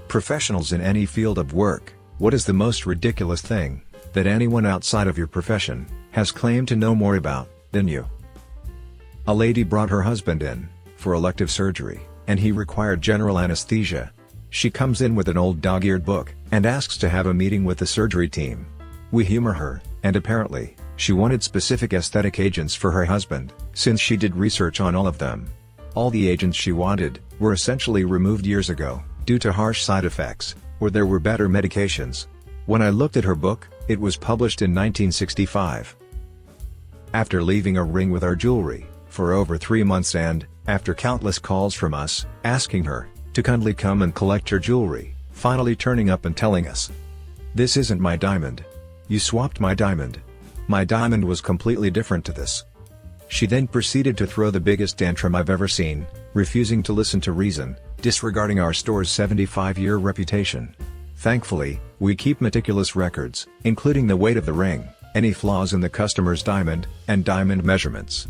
Professionals in any field of work, what is the most ridiculous thing that anyone outside of your profession has claimed to know more about than you? A lady brought her husband in for elective surgery, and he required general anesthesia. She comes in with an old dog-eared book and asks to have a meeting with the surgery team. We humor her, and apparently, she wanted specific aesthetic agents for her husband, since she did research on all of them. All the agents she wanted were essentially removed years ago, due to harsh side effects, or there were better medications. When I looked at her book, it was published in 1965. After leaving a ring with our jewelry for over 3 months and, after countless calls from us, asking her to kindly come and collect her jewelry, finally turning up and telling us, "This isn't my diamond. You swapped my diamond. My diamond was completely different to this." She then proceeded to throw the biggest tantrum I've ever seen, refusing to listen to reason, disregarding our store's 75-year reputation. Thankfully, we keep meticulous records, including the weight of the ring, any flaws in the customer's diamond, and diamond measurements.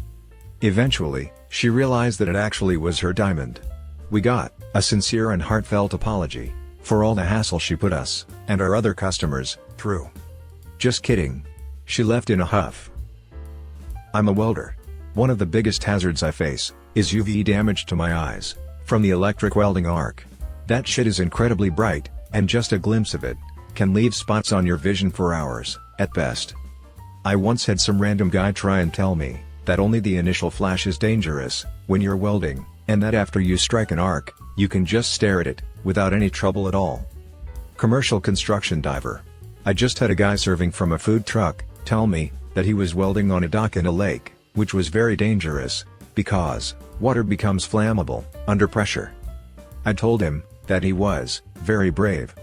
Eventually, she realized that it actually was her diamond. We got a sincere and heartfelt apology for all the hassle she put us and our other customers through. "Just kidding." She left in a huff. I'm a welder. One of the biggest hazards I face is UV damage to my eyes from the electric welding arc. That shit is incredibly bright, and just a glimpse of it can leave spots on your vision for hours, at best. I once had some random guy try and tell me that only the initial flash is dangerous when you're welding, and that after you strike an arc, you can just stare at it without any trouble at all. Commercial construction diver. I just had a guy serving from a food truck tell me that he was welding on a dock in a lake, which was very dangerous because water becomes flammable under pressure. I told him that he was very brave.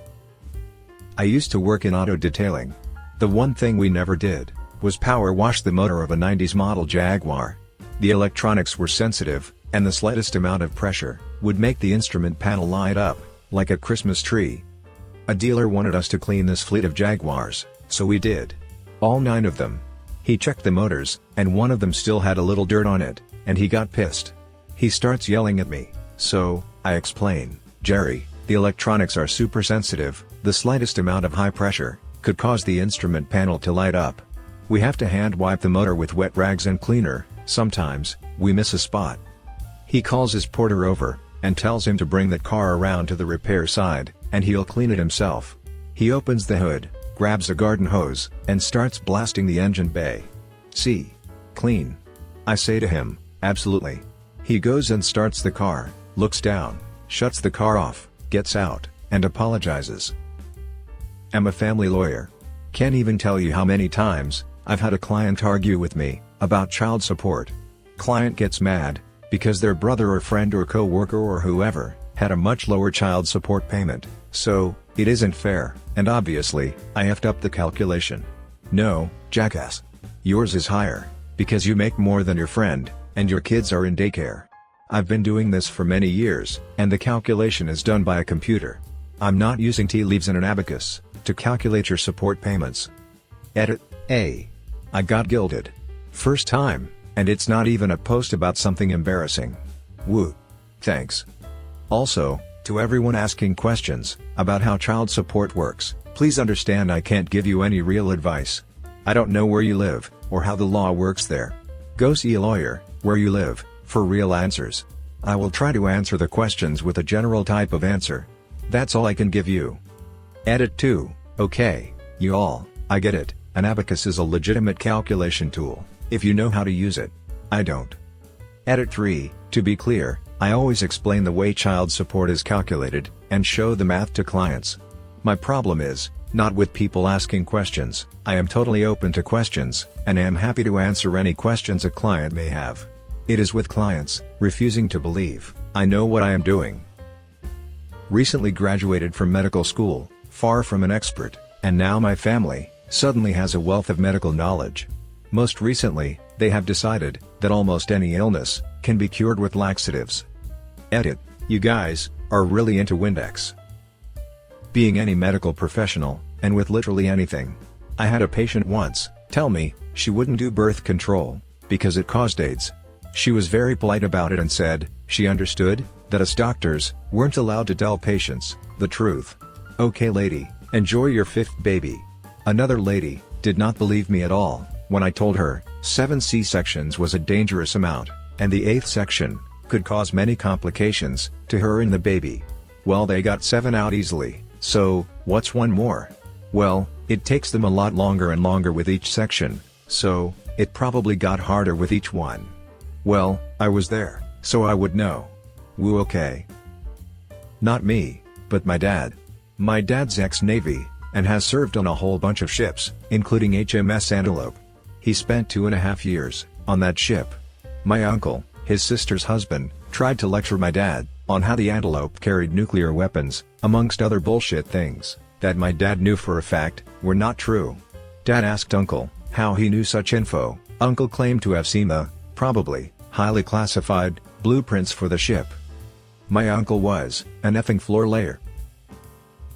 I used to work in auto detailing. The one thing we never did was power wash the motor of a 90s model Jaguar. The electronics were sensitive, and the slightest amount of pressure would make the instrument panel light up like a Christmas tree. A dealer wanted us to clean this fleet of Jaguars, so we did. All 9 of them. He checked the motors, and one of them still had a little dirt on it, and he got pissed. He starts yelling at me, so I explain, "Jerry, the electronics are super sensitive, the slightest amount of high pressure could cause the instrument panel to light up. We have to hand wipe the motor with wet rags and cleaner, sometimes we miss a spot." He calls his porter over and tells him to bring that car around to the repair side, and he'll clean it himself. He opens the hood, grabs a garden hose, and starts blasting the engine bay. "See? Clean?" I say to him, "Absolutely." He goes and starts the car, looks down, shuts the car off, gets out, and apologizes. I'm a family lawyer. Can't even tell you how many times I've had a client argue with me about child support. Client gets mad because their brother or friend or co-worker or whoever had a much lower child support payment, so it isn't fair, and obviously, I effed up the calculation. No, jackass. Yours is higher because you make more than your friend, and your kids are in daycare. I've been doing this for many years, and the calculation is done by a computer. I'm not using tea leaves and an abacus to calculate your support payments. Edit. I got gilded. First time, and it's not even a post about something embarrassing. Woo. Thanks. Also, to everyone asking questions about how child support works, please understand I can't give you any real advice. I don't know where you live, or how the law works there. Go see a lawyer, where you live, for real answers. I will try to answer the questions with a general type of answer. That's all I can give you. Edit 2. Okay, you all, I get it, an abacus is a legitimate calculation tool, if you know how to use it. I don't. Edit 3. To be clear, I always explain the way child support is calculated, and show the math to clients. My problem is not with people asking questions. I am totally open to questions, and am happy to answer any questions a client may have. It is with clients refusing to believe I know what I am doing. Recently graduated from medical school, far from an expert, and now my family suddenly has a wealth of medical knowledge. Most recently, they have decided that almost any illness can be cured with laxatives. Edit. You guys are really into Windex. Being any medical professional, and with literally anything. I had a patient once tell me she wouldn't do birth control because it caused AIDS. She was very polite about it and said she understood, that us doctors weren't allowed to tell patients the truth. Okay lady, enjoy your 5th baby. Another lady did not believe me at all when I told her 7 C-sections was a dangerous amount, and the 8th section could cause many complications to her and the baby. Well, they got 7 out easily, so what's one more? Well, it takes them a lot longer and longer with each section, so it probably got harder with each one. Well, I was there, so I would know. Woo, okay. Not me, but my dad. My dad's ex-Navy, and has served on a whole bunch of ships, including HMS Antelope. He spent 2.5 years on that ship. My uncle, his sister's husband, tried to lecture my dad on how the Antelope carried nuclear weapons, amongst other bullshit things that my dad knew for a fact were not true. Dad asked Uncle how he knew such info. Uncle claimed to have seen the, probably, highly classified, blueprints for the ship. My uncle was an effing floor layer.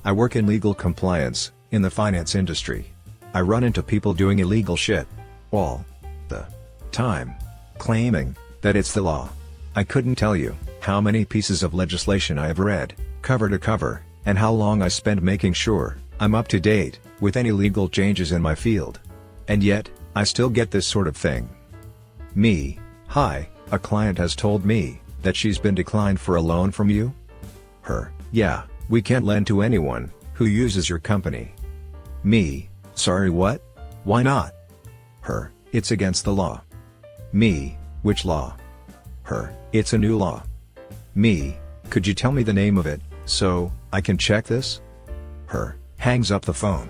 I work in legal compliance, in the finance industry. I run into people doing illegal shit all the time, claiming that it's the law. I couldn't tell you how many pieces of legislation I have read, cover to cover, and how long I spend making sure I'm up to date with any legal changes in my field. And yet, I still get this sort of thing. Me, hi, a client has told me that she's been declined for a loan from you? Her, yeah, we can't lend to anyone who uses your company. Me, sorry what? Why not? Her, it's against the law. Me, which law? Her, it's a new law. Me, could you tell me the name of it, so I can check this? Her, hangs up the phone.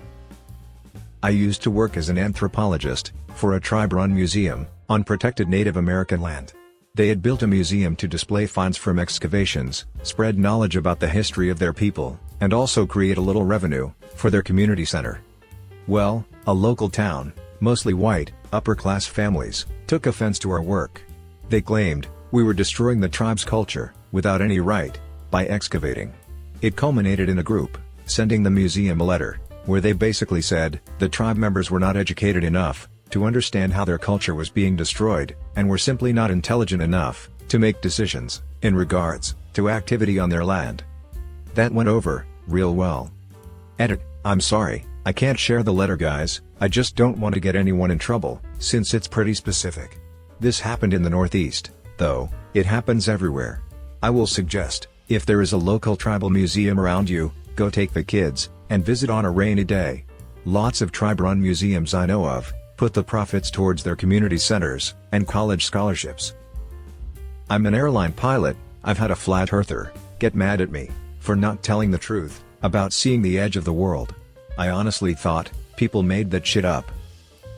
I used to work as an anthropologist for a tribe-run museum on protected Native American land. They had built a museum to display finds from excavations, spread knowledge about the history of their people, and also create a little revenue for their community center. Well, a local town, mostly white, upper-class families, took offense to our work. They claimed we were destroying the tribe's culture, without any right, by excavating. It culminated in a group sending the museum a letter, where they basically said the tribe members were not educated enough to understand how their culture was being destroyed, and were simply not intelligent enough to make decisions in regards to activity on their land. That went over real well. Edit, I'm sorry, I can't share the letter guys, I just don't want to get anyone in trouble, since it's pretty specific. This happened in the Northeast, though it happens everywhere. I will suggest, if there is a local tribal museum around you, go take the kids and visit on a rainy day. Lots of tribe-run museums I know of put the profits towards their community centers and college scholarships. I'm an airline pilot. I've had a flat earther get mad at me for not telling the truth about seeing the edge of the world. I honestly thought people made that shit up.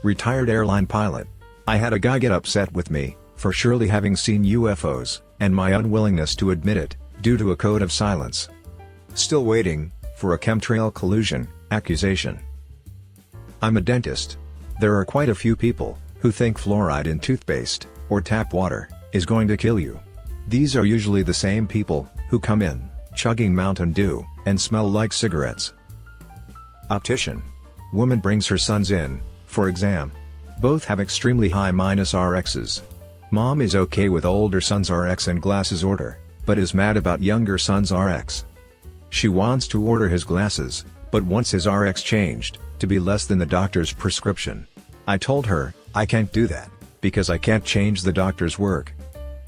Retired airline pilot. I had a guy get upset with me for surely having seen UFOs, and my unwillingness to admit it due to a code of silence. Still waiting for a chemtrail collusion accusation. I'm a dentist. There are quite a few people who think fluoride in toothpaste or tap water is going to kill you. These are usually the same people who come in chugging Mountain Dew and smell like cigarettes. Optician. Woman brings her sons in for exam. Both have extremely high -RXs. Mom is okay with older son's RX and glasses order, but is mad about younger son's RX. She wants to order his glasses, but wants his RX changed to be less than the doctor's prescription. I told her, I can't do that, because I can't change the doctor's work.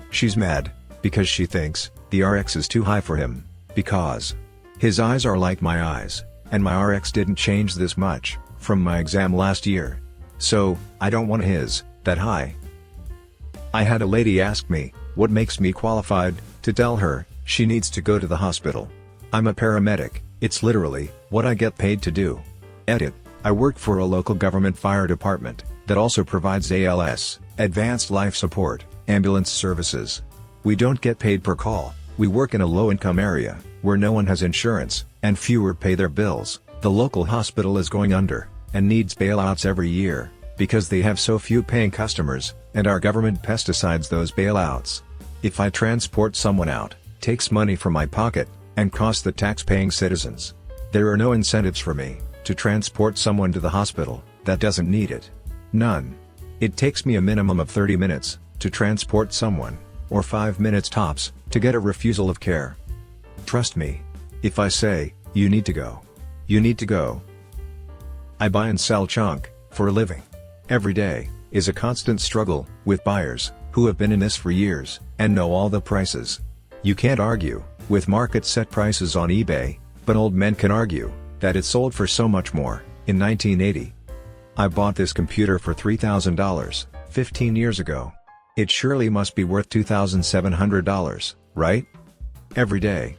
She's mad, because she thinks the RX is too high for him, because his eyes are like my eyes, and my RX didn't change this much from my exam last year. So, I don't want his that high. I had a lady ask me what makes me qualified to tell her she needs to go to the hospital. I'm a paramedic, it's literally what I get paid to do. Edit, I work for a local government fire department that also provides ALS, Advanced Life Support, ambulance services. We don't get paid per call, we work in a low-income area where no one has insurance, and fewer pay their bills. The local hospital is going under and needs bailouts every year because they have so few paying customers, and our government pesticides those bailouts. If I transport someone out, takes money from my pocket and costs the tax-paying citizens. There are no incentives for me to transport someone to the hospital that doesn't need it. None. It takes me a minimum of 30 minutes to transport someone. or 5 minutes tops, to get a refusal of care. Trust me. If I say, you need to go, you need to go. I buy and sell junk for a living. Every day is a constant struggle with buyers who have been in this for years and know all the prices. You can't argue with market set prices on eBay, but old men can argue that it sold for so much more in 1980. I bought this computer for $3,000 15 years ago. It surely must be worth $2,700, right? Every day.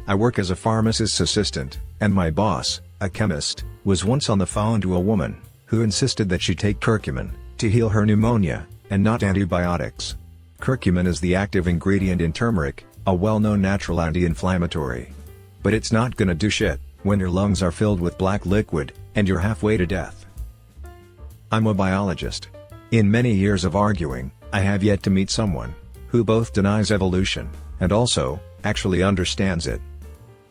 I work as a pharmacist's assistant, and my boss, a chemist, was once on the phone to a woman who insisted that she take curcumin to heal her pneumonia, and not antibiotics. Curcumin is the active ingredient in turmeric, a well-known natural anti-inflammatory. But it's not gonna do shit when your lungs are filled with black liquid, and you're halfway to death. I'm a biologist. In many years of arguing, I have yet to meet someone who both denies evolution, and also, actually understands it.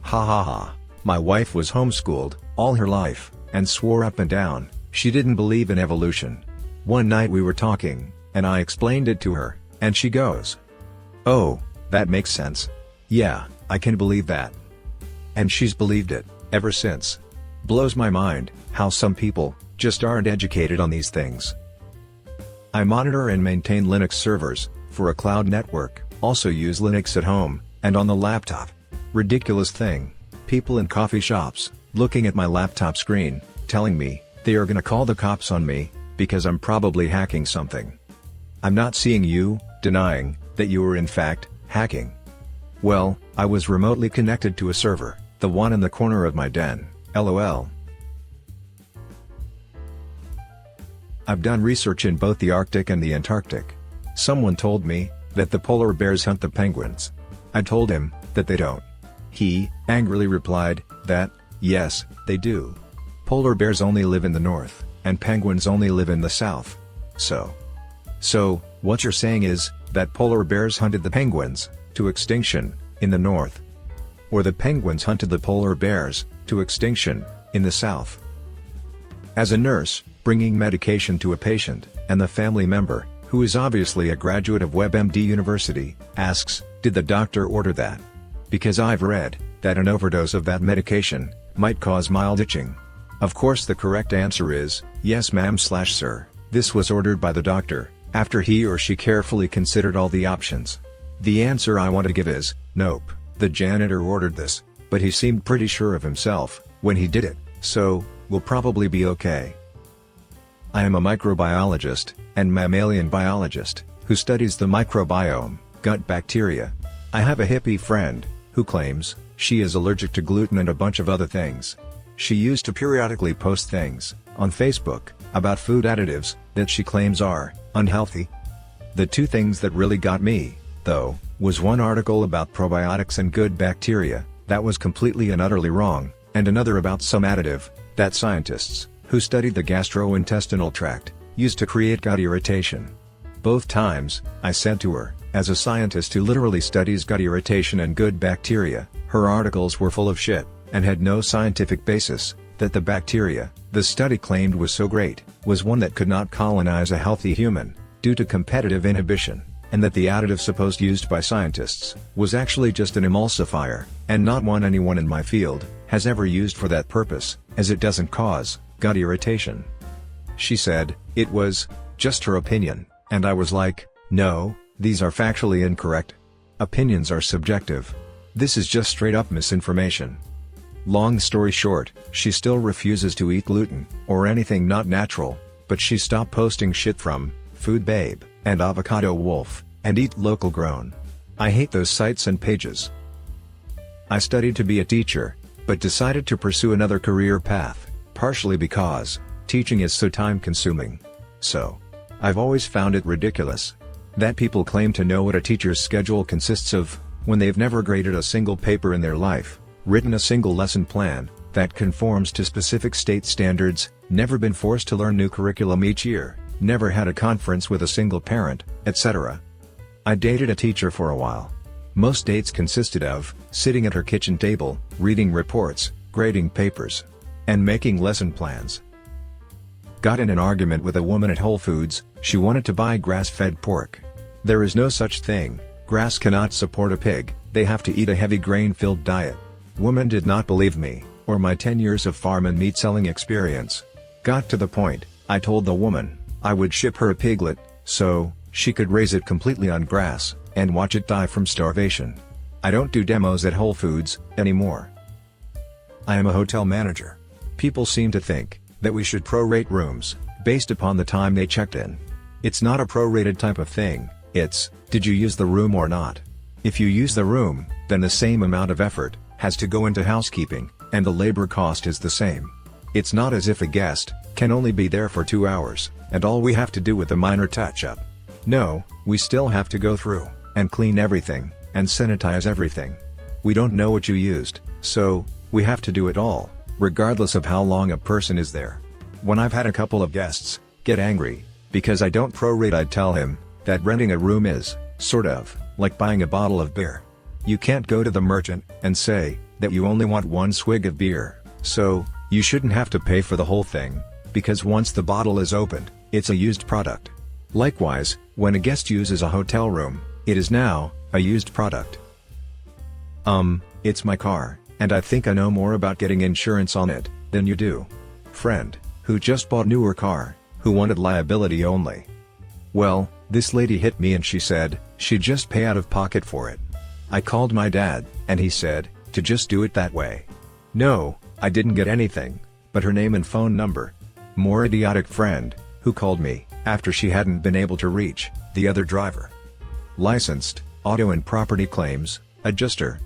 Ha ha ha. My wife was homeschooled all her life, and swore up and down she didn't believe in evolution. One night we were talking, and I explained it to her, and she goes, "Oh, that makes sense. Yeah, I can believe that." And she's believed it ever since. Blows my mind how some people just aren't educated on these things. I monitor and maintain Linux servers for a cloud network, also use Linux at home and on the laptop. Ridiculous thing. People in coffee shops looking at my laptop screen, telling me they are gonna call the cops on me because I'm probably hacking something. I'm not seeing you denying that you were in fact hacking. Well, I was remotely connected to a server, the one in the corner of my den, LOL. I've done research in both the Arctic and the Antarctic. Someone told me that the polar bears hunt the penguins. I told him that they don't. He angrily replied that, yes, they do. Polar bears only live in the north, and penguins only live in the south. So, what you're saying is that polar bears hunted the penguins to extinction in the north, or the penguins hunted the polar bears to extinction in the south. As a nurse, bringing medication to a patient, and the family member, who is obviously a graduate of WebMD University, asks, did the doctor order that? Because I've read that an overdose of that medication might cause mild itching. Of course the correct answer is, yes ma'am/sir, this was ordered by the doctor, after he or she carefully considered all the options. The answer I want to give is, nope, the janitor ordered this, but he seemed pretty sure of himself when he did it, so we'll probably be okay. I am a microbiologist and mammalian biologist who studies the microbiome, gut bacteria. I have a hippie friend who claims she is allergic to gluten and a bunch of other things. She used to periodically post things on Facebook about food additives that she claims are unhealthy. The two things that really got me, though, was one article about probiotics and good bacteria that was completely and utterly wrong, and another about some additive that scientists who studied the gastrointestinal tract used to create gut irritation. Both times, I said to her, as a scientist who literally studies gut irritation and good bacteria, her articles were full of shit and had no scientific basis, that the bacteria the study claimed was so great was one that could not colonize a healthy human due to competitive inhibition, and that the additive supposed used by scientists was actually just an emulsifier, and not one anyone in my field has ever used for that purpose, as it doesn't cause gut irritation. She said it was just her opinion, and I was like, no, these are factually incorrect. Opinions are subjective. This is just straight up misinformation. Long story short, she still refuses to eat gluten or anything not natural, but she stopped posting shit from Food Babe and Avocado Wolf and Eat Local Grown. I hate those sites and pages. I studied to be a teacher, but decided to pursue another career path, partially because teaching is so time-consuming. So, I've always found it ridiculous that people claim to know what a teacher's schedule consists of when they've never graded a single paper in their life, written a single lesson plan that conforms to specific state standards, never been forced to learn new curriculum each year, never had a conference with a single parent, etc. I dated a teacher for a while. Most dates consisted of sitting at her kitchen table, reading reports, grading papers, and making lesson plans. Got in an argument with a woman at Whole Foods. She wanted to buy grass-fed pork. There is no such thing. Grass cannot support a pig, they have to eat a heavy grain-filled diet. Woman did not believe me, or my 10 years of farm and meat selling experience. Got to the point, I told the woman, I would ship her a piglet, so she could raise it completely on grass, and watch it die from starvation. I don't do demos at Whole Foods anymore. I am a hotel manager. People seem to think that we should prorate rooms based upon the time they checked in. It's not a prorated type of thing, it's, did you use the room or not? If you use the room, then the same amount of effort has to go into housekeeping, and the labor cost is the same. It's not as if a guest can only be there for 2 hours, and all we have to do with a minor touch-up. No, we still have to go through and clean everything, and sanitize everything. We don't know what you used, so we have to do it all, regardless of how long a person is there. When I've had a couple of guests get angry because I don't prorate, I tell him that renting a room is, sort of, like buying a bottle of beer. You can't go to the merchant and say that you only want 1 swig of beer, so you shouldn't have to pay for the whole thing, because once the bottle is opened, it's a used product. Likewise, when a guest uses a hotel room, it is now a used product. It's my car, and I think I know more about getting insurance on it than you do. Friend, who just bought newer car, who wanted liability only. Well, this lady hit me and she said she'd just pay out of pocket for it. I called my dad, and he said to just do it that way. No, I didn't get anything but her name and phone number. More idiotic friend, who called me after she hadn't been able to reach the other driver. Licensed auto and property claims adjuster.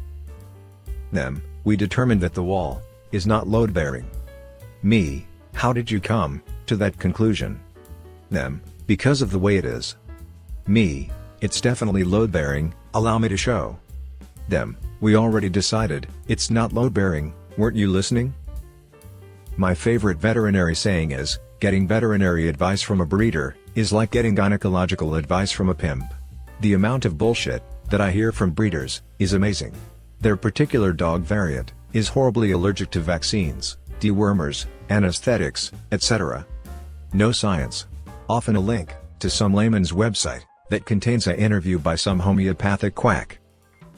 Them, we determined that the wall is not load-bearing. Me, how did you come to that conclusion? Them, because of the way it is. Me, it's definitely load-bearing, allow me to show. Them, we already decided it's not load-bearing, weren't you listening? My favorite veterinary saying is, getting veterinary advice from a breeder is like getting gynecological advice from a pimp. The amount of bullshit that I hear from breeders is amazing. Their particular dog variant is horribly allergic to vaccines, dewormers, anesthetics, etc. No science. Often a link to some layman's website that contains an interview by some homeopathic quack.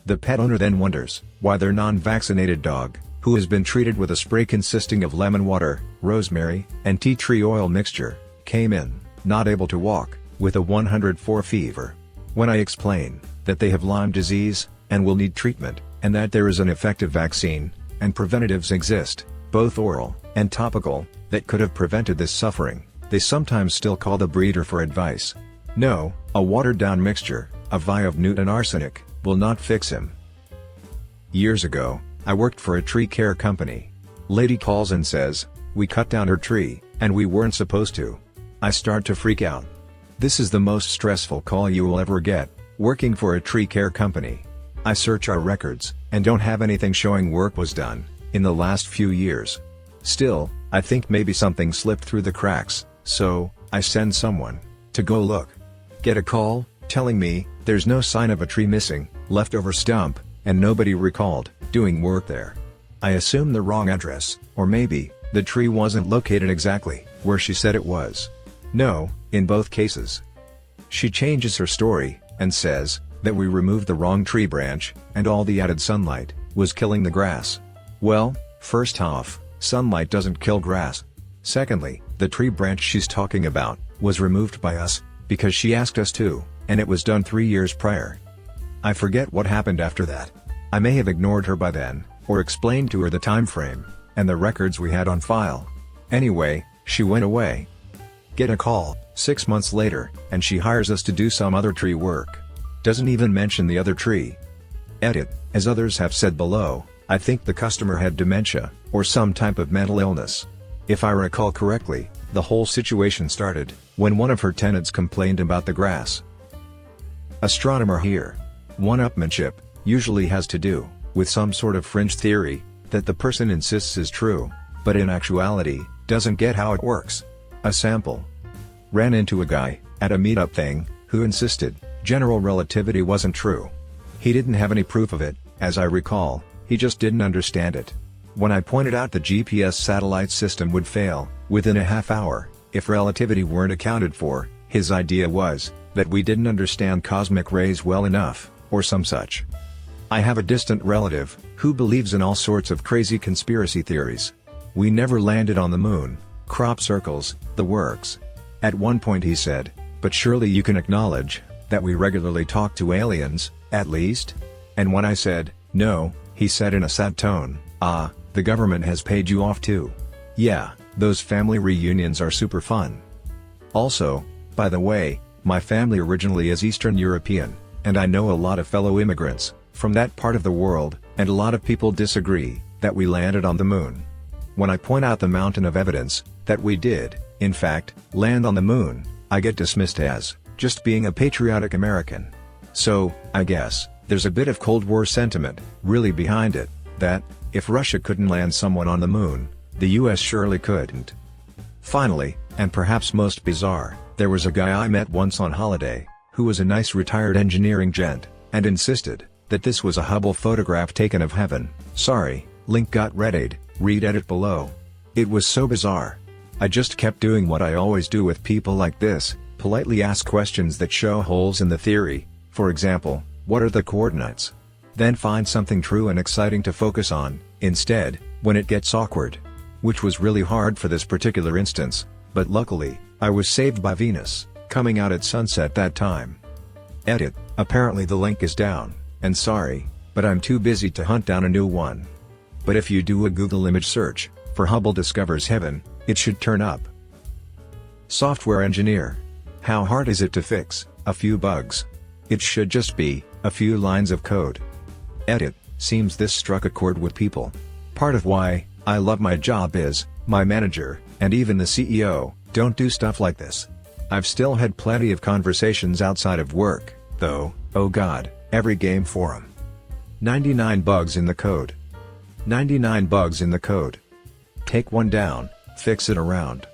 The pet owner then wonders why their non-vaccinated dog, who has been treated with a spray consisting of lemon water, rosemary, and tea tree oil mixture, came in, not able to walk, with a 104 fever. When I explain that they have Lyme disease, and will need treatment, and that there is an effective vaccine, and preventatives exist, both oral and topical, that could have prevented this suffering, they sometimes still call the breeder for advice. No, a watered-down mixture, a vi of newt and arsenic, will not fix him. Years ago, I worked for a tree care company. Lady calls and says, we cut down her tree, and we weren't supposed to. I start to freak out. This is the most stressful call you will ever get, working for a tree care company. I search our records, and don't have anything showing work was done in the last few years. Still, I think maybe something slipped through the cracks, so I send someone to go look. Get a call telling me there's no sign of a tree missing, leftover stump, and nobody recalled doing work there. I assume the wrong address, or maybe the tree wasn't located exactly where she said it was. No, in both cases. She changes her story and says that we removed the wrong tree branch, and all the added sunlight was killing the grass. Well, first off, sunlight doesn't kill grass. Secondly, the tree branch she's talking about was removed by us because she asked us to, and it was done 3 years prior. I forget what happened after that. I may have ignored her by then, or explained to her the time frame and the records we had on file. Anyway, she went away. Get a call 6 months later, and she hires us to do some other tree work. Doesn't even mention the other tree. Edit, as others have said below, I think the customer had dementia, or some type of mental illness. If I recall correctly, the whole situation started when one of her tenants complained about the grass. Astronomer here. One-upmanship usually has to do with some sort of fringe theory that the person insists is true, but in actuality, doesn't get how it works. A sample. Ran into a guy at a meetup thing who insisted general relativity wasn't true. He didn't have any proof of it, as I recall, he just didn't understand it. When I pointed out the GPS satellite system would fail within a half hour if relativity weren't accounted for, his idea was that we didn't understand cosmic rays well enough, or some such. I have a distant relative, who believes in all sorts of crazy conspiracy theories. We never landed on the moon, crop circles, the works. At one point he said, "But surely you can acknowledge, that we regularly talk to aliens, at least?" And when I said, "No," he said in a sad tone, "Ah, the government has paid you off too." Yeah, those family reunions are super fun. Also, by the way, my family originally is Eastern European, and I know a lot of fellow immigrants from that part of the world, and a lot of people disagree that we landed on the moon. When I point out the mountain of evidence that we did, in fact, land on the moon, I get dismissed as just being a patriotic American. So, I guess, there's a bit of Cold War sentiment really behind it, that if Russia couldn't land someone on the moon, the US surely couldn't. Finally, and perhaps most bizarre, there was a guy I met once on holiday, who was a nice retired engineering gent, and insisted that this was a Hubble photograph taken of heaven. Sorry, link got readied, read edit below. It was so bizarre. I just kept doing what I always do with people like this, politely ask questions that show holes in the theory. For example, what are the coordinates? Then find something true and exciting to focus on, instead, when it gets awkward. Which was really hard for this particular instance, but luckily, I was saved by Venus, coming out at sunset that time. Edit, apparently the link is down, and sorry, but I'm too busy to hunt down a new one. But if you do a Google image search, for Hubble discovers heaven, it should turn up. Software engineer. How hard is it to fix a few bugs? It should just be a few lines of code. Edit, seems this struck a chord with people. Part of why I love my job is, my manager, and even the CEO, don't do stuff like this. I've still had plenty of conversations outside of work, though, oh god, every game forum. 99 bugs in the code. 99 bugs in the code. Take one down, fix it around.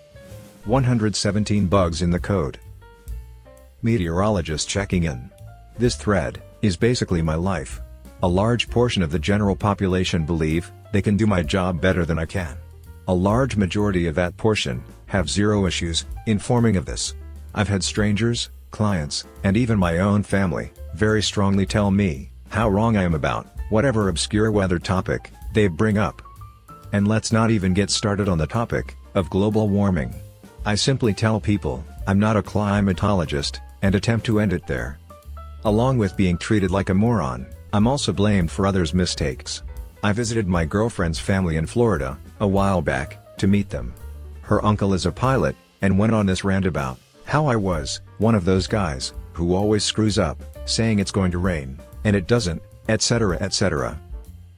117 bugs in the code. Meteorologist checking in. This thread is basically my life. A large portion of the general population believe they can do my job better than I can. A large majority of that portion have zero issues informing of this. I've had strangers, clients, and even my own family very strongly tell me how wrong I am about whatever obscure weather topic they bring up. And let's not even get started on the topic of global warming. I simply tell people I'm not a climatologist and attempt to end it there. Along with being treated like a moron, I'm also blamed for others' mistakes. I visited my girlfriend's family in Florida a while back to meet them. Her uncle is a pilot, and went on this rant about how I was one of those guys who always screws up, saying it's going to rain, and it doesn't, etc. etc.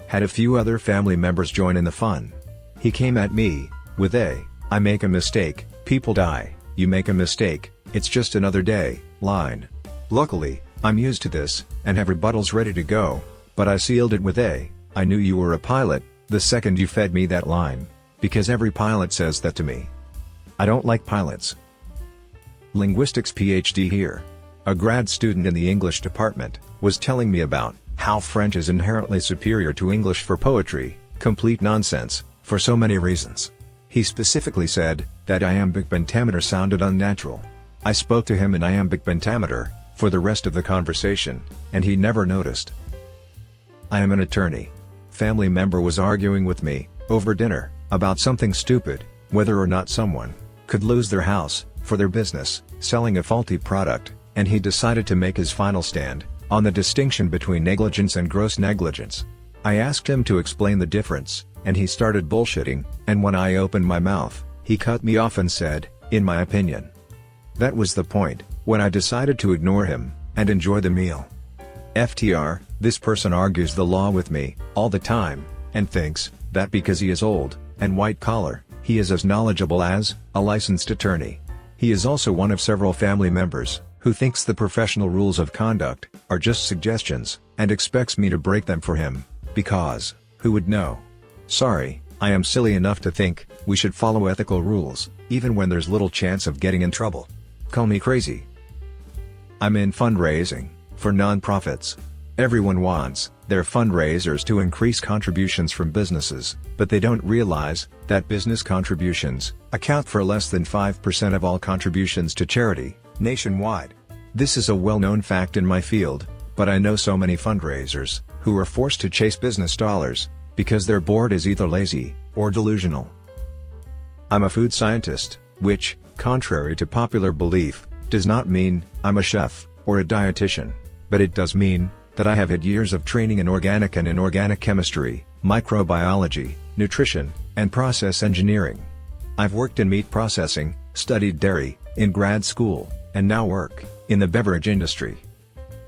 Had a few other family members join in the fun. He came at me with I make a mistake, people die, you make a mistake, it's just another day line. Luckily, I'm used to this, and have rebuttals ready to go, but I sealed it with I knew you were a pilot the second you fed me that line, because every pilot says that to me. I don't like pilots. Linguistics PhD here. A grad student in the English department was telling me about how French is inherently superior to English for poetry, complete nonsense, for so many reasons. He specifically said that iambic pentameter sounded unnatural. I spoke to him in iambic pentameter for the rest of the conversation, and he never noticed. I am an attorney. Family member was arguing with me over dinner about something stupid, whether or not someone could lose their house for their business selling a faulty product, and he decided to make his final stand on the distinction between negligence and gross negligence. I asked him to explain the difference, and he started bullshitting, and when I opened my mouth, he cut me off and said, "In my opinion." That was the point when I decided to ignore him and enjoy the meal. FTR, this person argues the law with me all the time, and thinks that because he is old and white collar, he is as knowledgeable as a licensed attorney. He is also one of several family members who thinks the professional rules of conduct are just suggestions, and expects me to break them for him, because who would know? Sorry, I am silly enough to think we should follow ethical rules, even when there's little chance of getting in trouble. Call me crazy. I'm in fundraising for nonprofits. Everyone wants their fundraisers to increase contributions from businesses, but they don't realize that business contributions account for less than 5% of all contributions to charity nationwide. This is a well-known fact in my field, but I know so many fundraisers who are forced to chase business dollars because their board is either lazy or delusional. I'm a food scientist, which, contrary to popular belief, does not mean I'm a chef or a dietitian, but it does mean that I have had years of training in organic and inorganic chemistry, microbiology, nutrition, and process engineering. I've worked in meat processing, studied dairy in grad school, and now work in the beverage industry.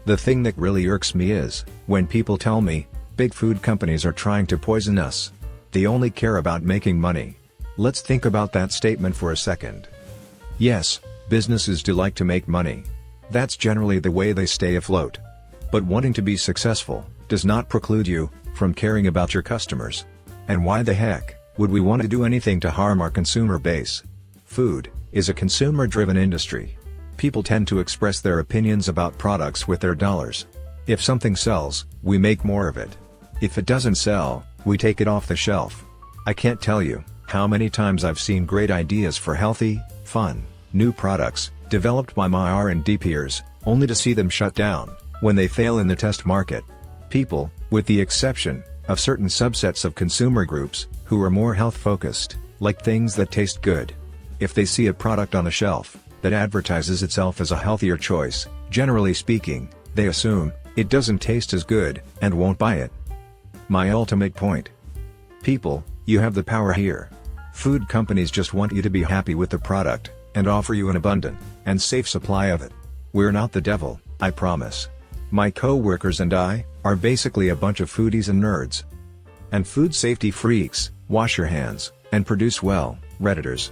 The thing that really irks me is when people tell me big food companies are trying to poison us. They only care about making money. Let's think about that statement for a second. Yes, businesses do like to make money. That's generally the way they stay afloat. But wanting to be successful does not preclude you from caring about your customers. And why the heck would we want to do anything to harm our consumer base? Food is a consumer-driven industry. People tend to express their opinions about products with their dollars. If something sells, we make more of it. If it doesn't sell, we take it off the shelf. I can't tell you how many times I've seen great ideas for healthy, fun, new products developed by my R&D peers, only to see them shut down when they fail in the test market. People, with the exception of certain subsets of consumer groups who are more health-focused, like things that taste good. If they see a product on a shelf that advertises itself as a healthier choice, generally speaking, they assume it doesn't taste as good and won't buy it. My ultimate point. People, you have the power here. Food companies just want you to be happy with the product and offer you an abundant and safe supply of it. We're not the devil, I promise. My co-workers and I are basically a bunch of foodies and nerds. And food safety freaks. Wash your hands and produce well, Redditors.